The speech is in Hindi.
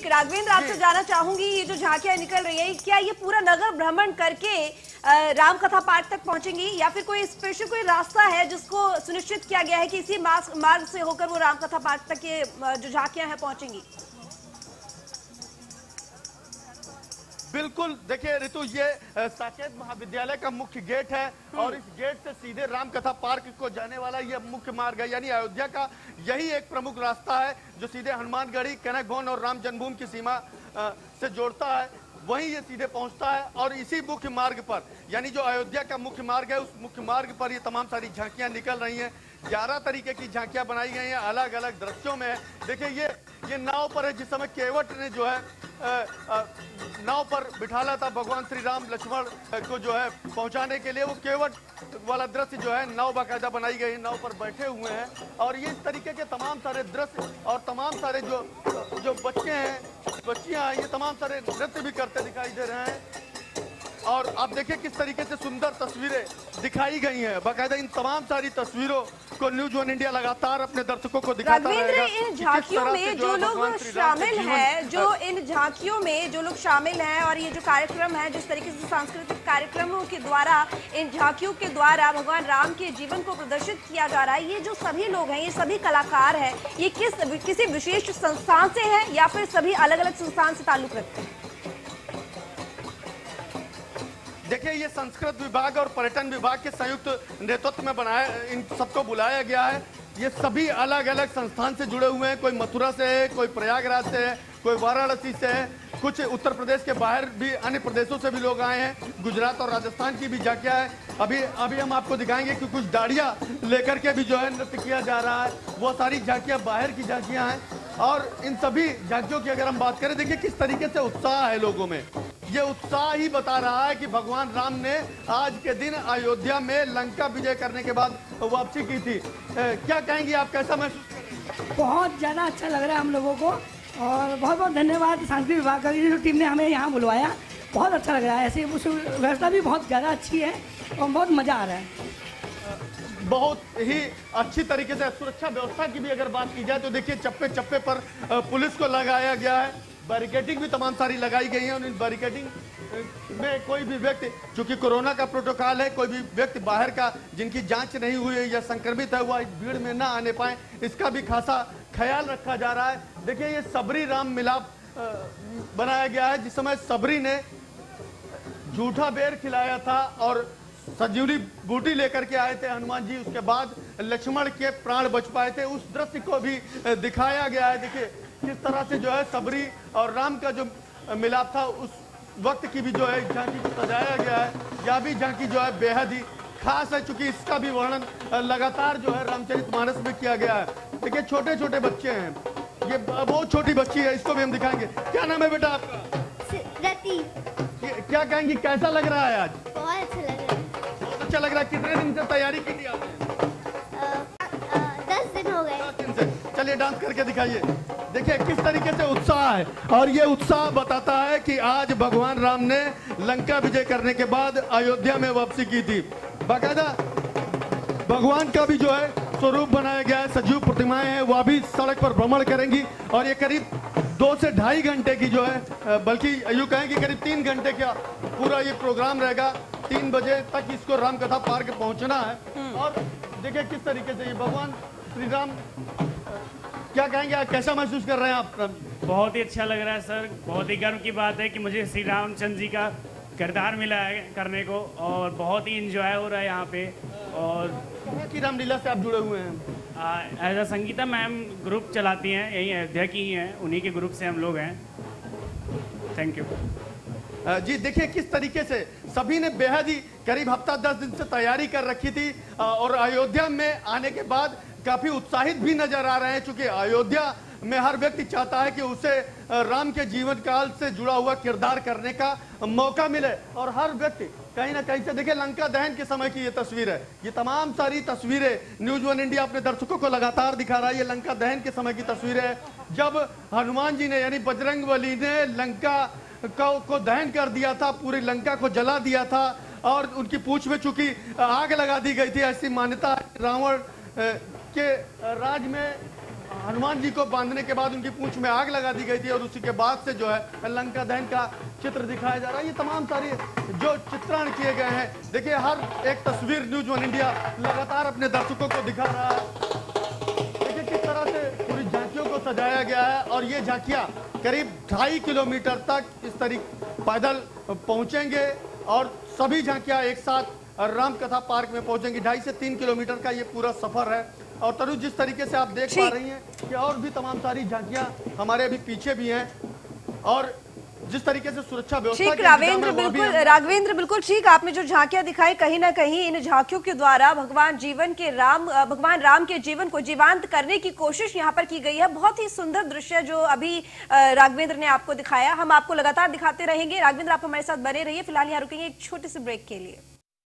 राघवेंद्र, आपसे जानना चाहूंगी, ये जो झांकियां निकल रही है, क्या ये पूरा नगर भ्रमण करके राम कथा पाठ तक पहुंचेंगी या फिर कोई स्पेशल कोई रास्ता है जिसको सुनिश्चित किया गया है कि इसी मार्ग से होकर वो राम कथा पाठ तक ये जो झांकियां हैं पहुंचेंगी? बिल्कुल, देखिए ऋतु, ये साकेत महाविद्यालय का मुख्य गेट है और इस गेट से सीधे रामकथा पार्क को जाने वाला ये मुख्य मार्ग है, यानी अयोध्या का यही एक प्रमुख रास्ता है जो सीधे हनुमानगढ़ी, कनक भवन और राम जन्मभूमि की सीमा से जोड़ता है। वहीं ये सीधे पहुंचता है और इसी मुख्य मार्ग पर, यानी जो अयोध्या का मुख्य मार्ग है, उस मुख्य मार्ग पर ये तमाम सारी झांकियां निकल रही हैं। 11 तरीके की झांकियां बनाई गई हैं, अलग अलग दृश्यों में है। देखिए ये नाव पर है, जिस समय केवट ने जो है नाव पर बिठाला था भगवान श्री राम लक्ष्मण को जो है पहुंचाने के लिए, वो केवट वाला दृश्य जो है नाव बाकायदा बनाई गई, नाव पर बैठे हुए हैं। और ये इस तरीके के तमाम सारे दृश्य और तमाम सारे जो बच्चे हैं, बच्चियां हैं, ये तमाम सारे नृत्य भी करते दिखाई दे रहे हैं। और आप देखिए किस तरीके से सुंदर तस्वीरें दिखाई गई हैं। बाकायदा इन तमाम सारी तस्वीरों को न्यूज़ वन इंडिया लगातार अपने दर्शकों को दिखाता रहेगा। इन झांकियों में जो लोग शामिल हैं, इन झांकियों में जो लोग शामिल हैं और ये जो कार्यक्रम है, जिस तरीके से सांस्कृतिक कार्यक्रमों के द्वारा, इन झांकियों के द्वारा भगवान राम के जीवन को प्रदर्शित किया जा रहा है, ये जो सभी लोग हैं, ये सभी कलाकार हैं, ये किसी विशेष संस्थान से है या फिर सभी अलग अलग संस्थान से ताल्लुक रखते हैं? देखिए, ये संस्कृत विभाग और पर्यटन विभाग के संयुक्त नेतृत्व में बनाया, इन सबको बुलाया गया है। ये सभी अलग अलग संस्थान से जुड़े हुए हैं, कोई मथुरा से है, कोई प्रयागराज से है, कोई वाराणसी से है, कुछ उत्तर प्रदेश के बाहर भी अन्य प्रदेशों से भी लोग आए हैं, गुजरात और राजस्थान की भी झांकियां है। अभी हम आपको दिखाएंगे कि कुछ दाढ़ियां लेकर के भी जो है नृत्य किया जा रहा है। वो सारी झांकियां बाहर की झांकियां हैं और इन सभी झांकियों की अगर हम बात करें, देखिए किस तरीके से उत्साह है लोगों में। ये उत्साह ही बता रहा है कि भगवान राम ने आज के दिन अयोध्या में लंका विजय करने के बाद वापसी की थी। क्या कहेंगी आप, कैसा महसूस? बहुत ज़्यादा अच्छा लग रहा है हम लोगों को और बहुत बहुत धन्यवाद सांस्कृतिक विभाग का, जो टीम ने हमें यहाँ बुलवाया। बहुत अच्छा लग रहा है, ऐसे व्यवस्था भी बहुत ज़्यादा अच्छी है और बहुत मज़ा आ रहा है। बहुत ही अच्छी तरीके से सुरक्षा व्यवस्था की भी अगर बात की जाए तो देखिए चप्पे चप्पे पर पुलिस को लगाया गया है, बैरिकेडिंग भी तमाम सारी लगाई गई है। और इन बैरिकेडिंग में कोई भी व्यक्ति, चूंकि कोरोना का प्रोटोकॉल है, कोई भी व्यक्ति बाहर का जिनकी जांच नहीं हुई है या संक्रमित है, वह इस भीड़ में ना आने पाए, इसका भी खासा ख्याल रखा जा रहा है। देखिए, ये सबरी राम मिलाप बनाया गया है, जिस समय सबरी ने झूठा बेर खिलाया था और संजीवनी बूटी लेकर के आए थे हनुमान जी, उसके बाद लक्ष्मण के प्राण बच पाए थे, उस दृश्य को भी दिखाया गया है। देखिए किस तरह से जो है सबरी और राम का जो मिलाप था, उस वक्त की भी जो है झांकी को सजाया गया है। यह भी झांकी जो है बेहद ही खास है, चूंकि इसका भी वर्णन लगातार जो है रामचरितमानस में किया गया है। देखिए छोटे छोटे बच्चे हैं, ये बहुत छोटी बच्ची है, इसको भी हम दिखाएंगे। क्या नाम है बेटा आपका? रति। क्या कहेंगी, कैसा लग रहा है आज? बहुत अच्छा लग रहा है। बहुत अच्छा लग रहा है। कितने दिन से तैयारी की थी आपने? 10 दिन हो गए। 10 दिन से। चलिए डांस करके दिखाइए। देखिए किस तरीके से उत्साह है और ये उत्साह बताता है कि आज भगवान राम ने लंका विजय करने के बाद अयोध्या में वापसी की थी। बाकायदा भगवान का भी जो है स्वरूप बनाया गया है, सजीव प्रतिमाएं हैं, वह भी सड़क पर भ्रमण करेंगी और ये करीब 2 से ढाई घंटे की जो है, बल्कि यूँ कहें कि करीब 3 घंटे का पूरा ये प्रोग्राम रहेगा। 3 बजे तक इसको रामकथा पार्क पहुंचना है। और देखिए किस तरीके से ये भगवान श्री राम, क्या कहेंगे, कैसा महसूस कर रहे हैं आप? बहुत ही अच्छा लग रहा है सर, बहुत ही गर्व की बात है कि मुझे श्री रामचंद्र जी का किरदार मिला है करने को और बहुत ही इंजॉय हो रहा है यहाँ पे। और की रामलीला से आप जुड़े हुए हैं? As a Sangeeta ma'am group चलाती हैं, यही अयोध्या की ही हैं, उन्हीं के ग्रुप से हम लोग हैं। थैंक यू जी। देखिए किस तरीके से सभी ने बेहद ही करीब हफ्ता 10 दिन से तैयारी कर रखी थी और अयोध्या में आने के बाद काफी उत्साहित भी नजर आ रहे हैं, क्योंकि अयोध्या में हर व्यक्ति चाहता है कि उसे राम के जीवन काल से जुड़ा हुआ किरदार करने का मौका मिले। और हर व्यक्ति कहीं ना कहीं से, देखिए लंका दहन के समय की ये तस्वीर है, ये तमाम सारी तस्वीरें न्यूज़ वन इंडिया अपने दर्शकों को लगातार दिखा रहा है। ये लंका दहन के समय की तस्वीर है, जब हनुमान जी ने यानी बजरंगबली ने लंका को दहन कर दिया था, पूरी लंका को जला दिया था और उनकी पूंछ में चूंकि आग लगा दी गई थी। ऐसी मान्यता रावण के राज में हनुमान जी को बांधने के बाद उनकी पूंछ में आग लगा दी गई थी और उसी के बाद से जो है लंका दहन का चित्र दिखाया जा रहा है। ये तमाम सारे जो चित्रण किए गए हैं, देखिए हर एक तस्वीर न्यूज़ वन इंडिया लगातार अपने दर्शकों को दिखा रहा है। देखिए किस तरह से पूरी झांकियों को सजाया गया है और ये झांकियाँ करीब 2.5 किलोमीटर तक इस तरीके पैदल पहुंचेंगे और सभी झांकियाँ एक साथ रामकथा पार्क में पहुंचेंगी। 2.5 से 3 किलोमीटर का ये पूरा सफर है। और तनु, जिस तरीके से आप देख पा रही हैं कि और भी तमाम सारी झांकियां हमारे अभी पीछे भी हैं और जिस तरीके से सुरक्षा व्यवस्था ठीक राघवेंद्र बिल्कुल ठीक। आपने जो झांकियां दिखाई, कहीं ना कहीं इन झांकियों के द्वारा भगवान राम के जीवन को जीवंत करने की कोशिश यहाँ पर की गई है। बहुत ही सुंदर दृश्य जो अभी राघवेंद्र ने आपको दिखाया, हम आपको लगातार दिखाते रहेंगे। राघवेंद्र, आप हमारे साथ बने रहिए। फिलहाल यहाँ रुकेंगे एक छोटे से ब्रेक के लिए।